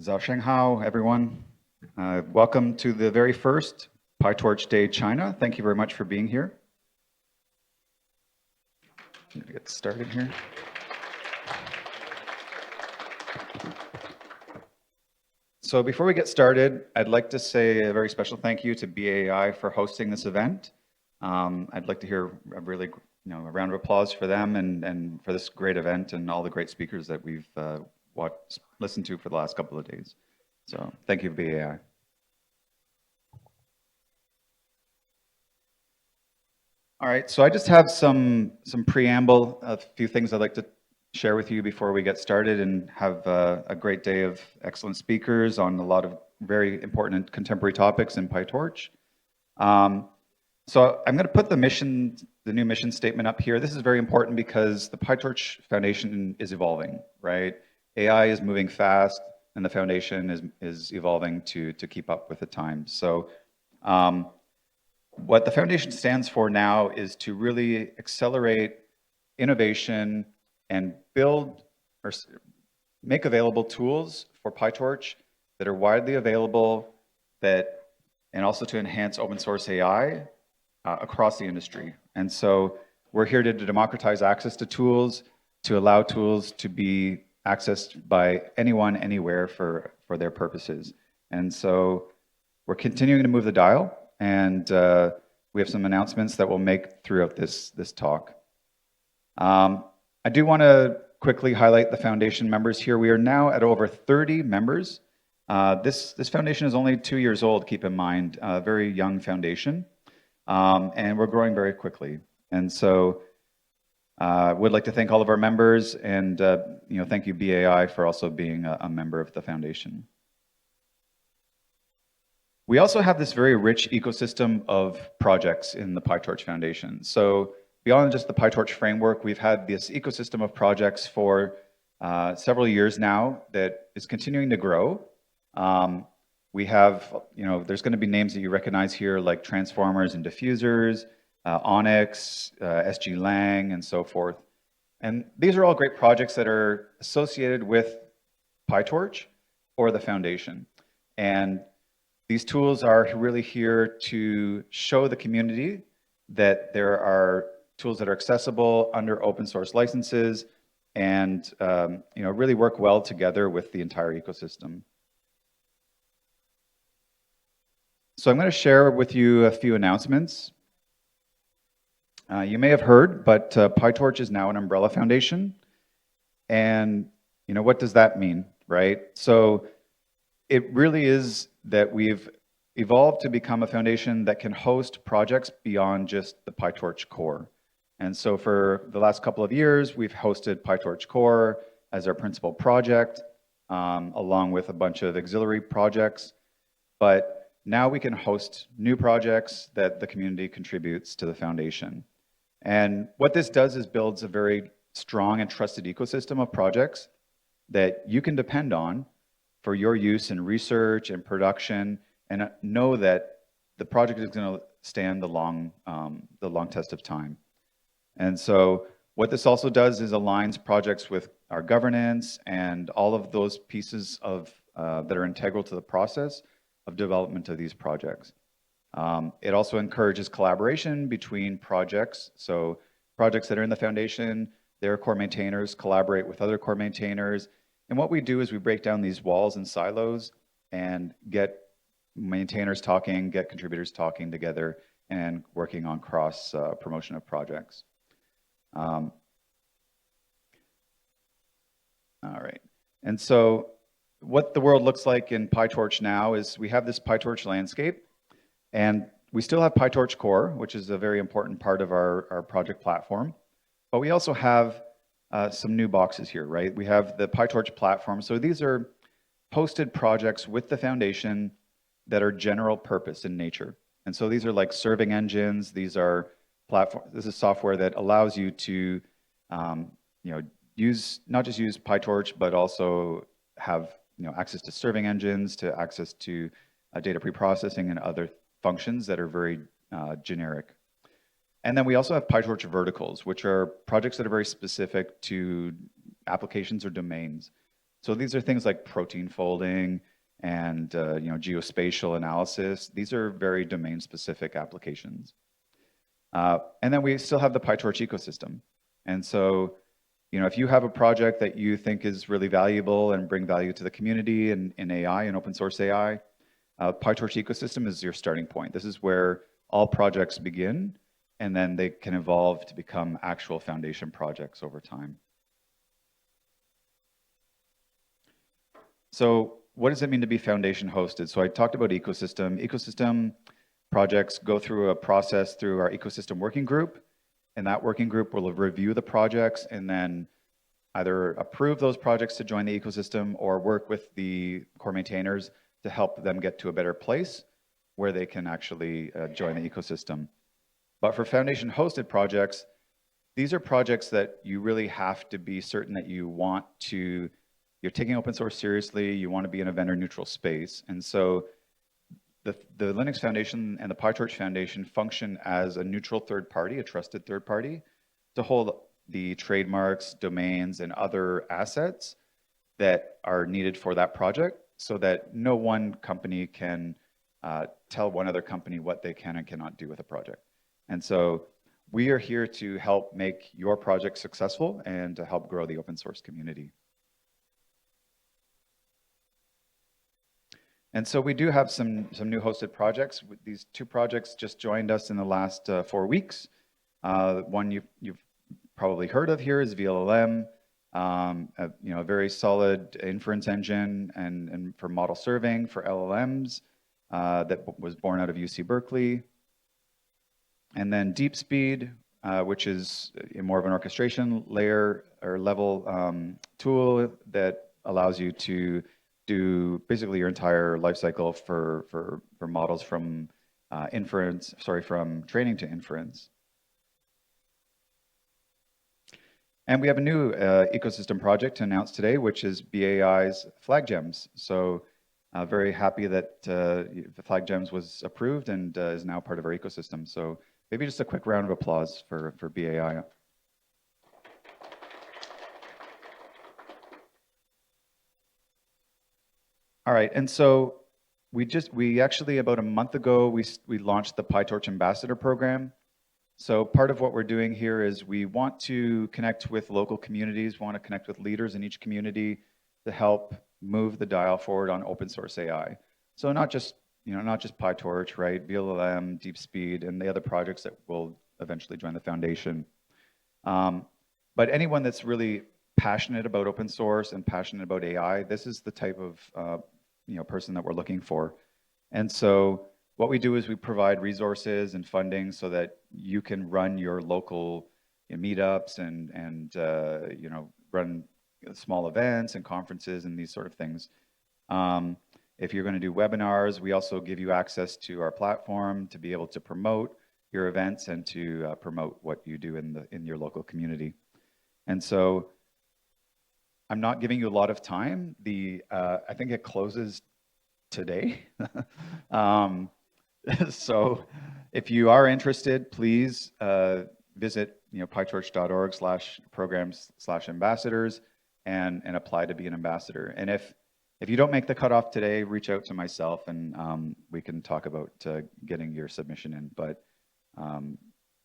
Hao, everyone. Welcome to the very first PyTorch Day China. Thank you very much for being here. Let me get started here. So before we get started, I'd like to say a very special thank you to BAI for hosting this event. I'd like to hear a really, a round of applause for them and for this great event and all the great speakers that we've listened to for the last couple of days. So thank you, BAI. All right, so I just have some preamble, a few things I'd like to share with you before we get started and have a great day of excellent speakers on a lot of very important and contemporary topics in PyTorch. So I'm going to put the new mission statement up here. This is very important because the PyTorch Foundation is evolving, right? AI is moving fast, and the foundation is evolving to keep up with the times. So what the foundation stands for now is to really accelerate innovation and build or make available tools for PyTorch that are widely available, and also to enhance open source AI across the industry. And so we're here to democratize access to tools, to allow tools to be accessed by anyone, anywhere for their purposes. And so we're continuing to move the dial, and we have some announcements that we'll make throughout this talk. I do want to quickly highlight the foundation members here. We are now at over 30 members. This foundation is only 2 years old, keep in mind, a very young foundation, and we're growing very quickly. And so would like to thank all of our members, and thank you BAI for also being a member of the foundation. We also have this very rich ecosystem of projects in the PyTorch Foundation. So beyond just the PyTorch framework, we've had this ecosystem of projects for several years now that is continuing to grow. We have, there's going to be names that you recognize here like transformers and diffusers, Onyx, SG-Lang, and so forth. And these are all great projects that are associated with PyTorch or the foundation. And these tools are really here to show the community that there are tools that are accessible under open source licenses and really work well together with the entire ecosystem. So I'm going to share with you a few announcements. You may have heard, but PyTorch is now an umbrella foundation. And what does that mean, right? So it really is that we've evolved to become a foundation that can host projects beyond just the PyTorch core. And so for the last couple of years, we've hosted PyTorch core as our principal project, along with a bunch of auxiliary projects. But now we can host new projects that the community contributes to the foundation. And what this does is builds a very strong and trusted ecosystem of projects that you can depend on for your use in research and production, and know that the project is going to stand the long test of time. And so what this also does is aligns projects with our governance and all of those pieces of that are integral to the process of development of these projects. It also encourages collaboration between projects. So projects that are in the foundation, their core maintainers collaborate with other core maintainers. And what we do is we break down these walls and silos and get maintainers talking, get contributors talking together and working on cross promotion of projects. All right. And so what the world looks like in PyTorch now is we have this PyTorch landscape, and we still have PyTorch core, which is a very important part of our project platform. But we also have some new boxes here, right? We have the PyTorch platform. So these are hosted projects with the foundation that are general purpose in nature. And so these are like serving engines. These are this is software that allows you to use, not just use PyTorch, but also have access to serving engines, to access to data preprocessing and other functions that are very generic. And then we also have PyTorch verticals, which are projects that are very specific to applications or domains. So these are things like protein folding and geospatial analysis. These are very domain-specific applications. And then we still have the PyTorch ecosystem. And so, if you have a project that you think is really valuable and bring value to the community in AI and open source AI, PyTorch ecosystem is your starting point. This is where all projects begin, and then they can evolve to become actual foundation projects over time. So what does it mean to be foundation hosted? So I talked about ecosystem. Ecosystem projects go through a process through our ecosystem working group, and that working group will review the projects and then either approve those projects to join the ecosystem or work with the core maintainers to help them get to a better place where they can actually join the ecosystem. But for foundation hosted projects, these are projects that you really have to be certain that you're taking open source seriously, you want to be in a vendor neutral space. And so the Linux Foundation and the PyTorch Foundation function as a neutral third party, a trusted third party, to hold the trademarks, domains, and other assets that are needed for that project so that no one company can tell one other company what they can and cannot do with a project. And so we are here to help make your project successful and to help grow the open source community. And so we do have some new hosted projects. These two projects just joined us in the last 4 weeks. One you've probably heard of here is VLLM, a very solid inference engine and for model serving for LLMs that was born out of UC Berkeley. And then DeepSpeed, which is more of an orchestration layer or level tool that allows you to do basically your entire lifecycle for models from from training to inference. And we have a new ecosystem project to announce today, which is BAI's Flag Gems. So very happy that the Flag Gems was approved and is now part of our ecosystem. So maybe just a quick round of applause for BAI. All right, and so we actually about a month ago we launched the PyTorch Ambassador Program. So part of what we're doing here is we want to connect with local communities, want to connect with leaders in each community to help move the dial forward on open source AI. So not just PyTorch, right? VLLM, DeepSpeed, and the other projects that will eventually join the foundation. But anyone that's really passionate about open source and passionate about AI, this is the type of person that we're looking for. And so what we do is we provide resources and funding so that you can run your local meetups and run small events and conferences and these sort of things. If you're going to do webinars, we also give you access to our platform to be able to promote your events and to promote what you do in your local community. And so I'm not giving you a lot of time. I think it closes today. So if you are interested, please visit pytorch.org/programs/ambassadors and apply to be an ambassador. And if you don't make the cutoff today, reach out to myself and we can talk about getting your submission in. But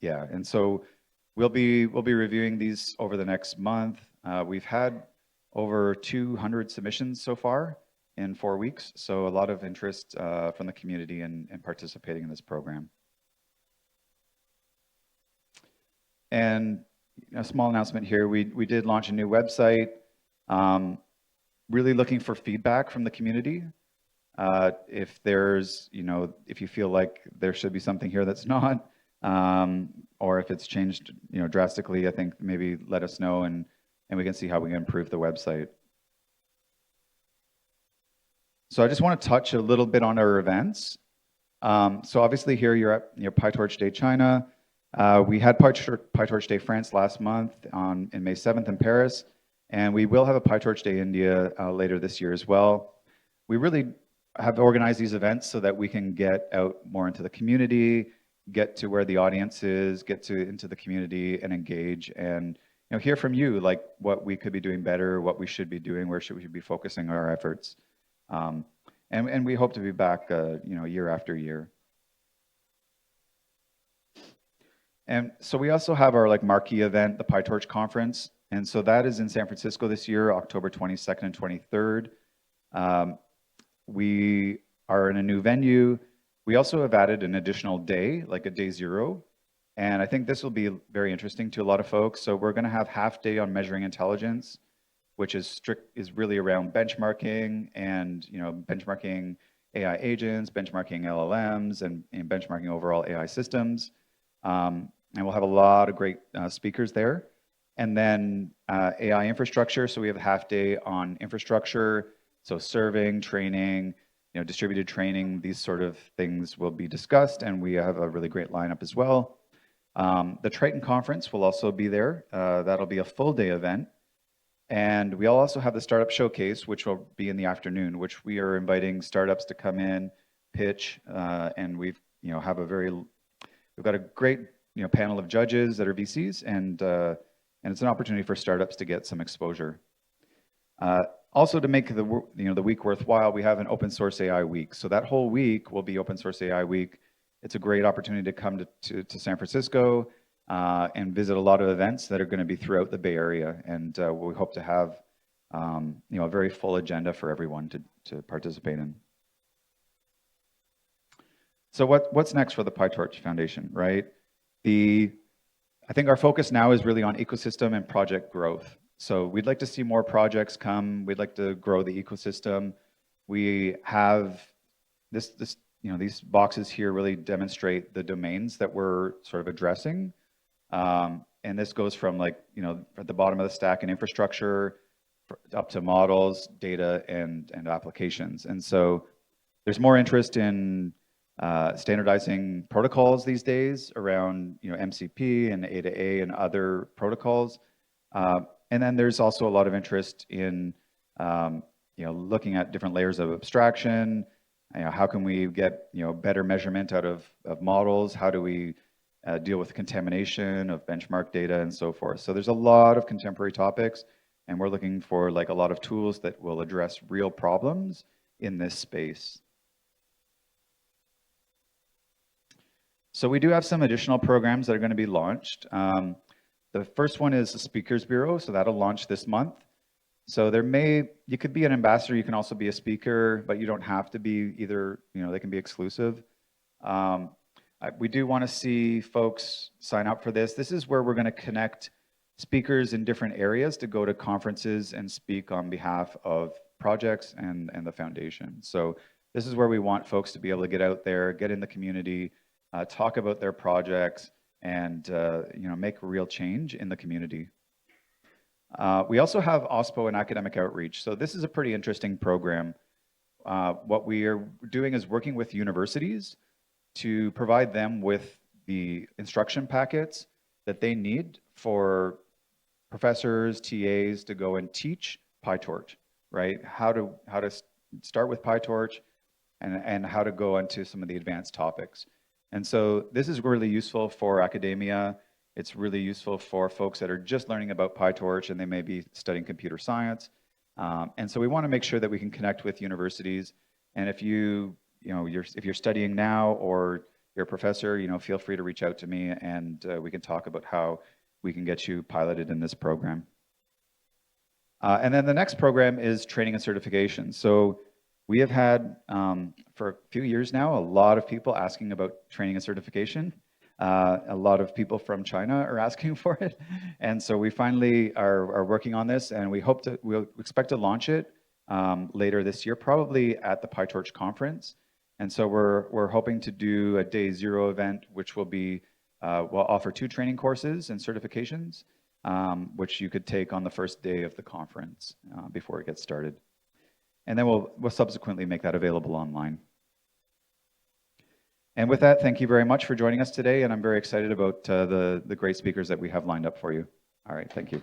yeah, and so we'll be reviewing these over the next month. We've had over 200 submissions so far in 4 weeks, so a lot of interest from the community in participating in this program. And a small announcement here, we did launch a new website, really looking for feedback from the community. If you feel like there should be something here that's not, or if it's changed drastically, I think maybe let us know and we can see how we can improve the website. So I just want to touch a little bit on our events. So obviously here you're at PyTorch Day China. We had PyTorch Day France last month in May 7th in Paris, and we will have a PyTorch Day India later this year as well. We really have organized these events so that we can get out more into the community, get to where the audience is, get into the community and engage and hear from you, like what we could be doing better, what we should be doing, where should we be focusing our efforts. And we hope to be back, year after year. And so we also have our marquee event, the PyTorch Conference. And so that is in San Francisco this year, October 22nd and 23rd. We are in a new venue. We also have added an additional day, like a day 0. And I think this will be very interesting to a lot of folks. So we're going to have half day on measuring intelligence, which is really around benchmarking and benchmarking AI agents, benchmarking LLMs, and benchmarking overall AI systems. And we'll have a lot of great speakers there. And then AI infrastructure. So we have a half day on infrastructure. So serving, training, distributed training, these sort of things will be discussed. And we have a really great lineup as well. The Triton Conference will also be there. That'll be a full day event. And we'll also have the Startup Showcase, which will be in the afternoon, which we are inviting startups to come in, pitch, and we've got a great panel of judges that are VCs, and it's an opportunity for startups to get some exposure. Also, to make the week worthwhile, we have an Open Source AI Week. So that whole week will be Open Source AI Week. It's a great opportunity to come to San Francisco and visit a lot of events that are going to be throughout the Bay Area, and we hope to have a very full agenda for everyone to participate in. So what's next for the PyTorch Foundation, right? I think our focus now is really on ecosystem and project growth. So we'd like to see more projects come. We'd like to grow the ecosystem. We have these boxes here really demonstrate the domains that we're sort of addressing. And this goes from at the bottom of the stack in infrastructure up to models, data, and applications. And so there's more interest in standardizing protocols these days around MCP and A2A and other protocols. And then there's also a lot of interest in looking at different layers of abstraction. How can we get better measurement out of models? How do we deal with contamination of benchmark data and so forth? So there's a lot of contemporary topics, and we're looking for a lot of tools that will address real problems in this space. So we do have some additional programs that are going to be launched. The first one is the Speakers Bureau, so that'll launch this month. So you could be an ambassador, you can also be a speaker, but you don't have to be either, they can be exclusive. We do want to see folks sign up for this. This is where we're going to connect speakers in different areas to go to conferences and speak on behalf of projects and the foundation. So this is where we want folks to be able to get out there, get in the community, talk about their projects, and make a real change in the community. We also have OSPO and academic outreach. So this is a pretty interesting program. What we are doing is working with universities to provide them with the instruction packets that they need for professors, TAs to go and teach PyTorch, right? How to start with PyTorch and how to go into some of the advanced topics. And so this is really useful for academia. It's really useful for folks that are just learning about PyTorch and they may be studying computer science. And so we want to make sure that we can connect with universities. And if if you're studying now or you're a professor, feel free to reach out to me and we can talk about how we can get you piloted in this program. And then the next program is training and certification. So we have had, for a few years now, a lot of people asking about training and certification. A lot of people from China are asking for it. And so we finally are working on this, and we'll expect to launch it later this year, probably at the PyTorch Conference. And so we're hoping to do a day 0 event, which will be, we'll offer 2 training courses and certifications, which you could take on the first day of the conference before it gets started. And then we'll subsequently make that available online. And with that, thank you very much for joining us today, and I'm very excited about the great speakers that we have lined up for you. All right, thank you.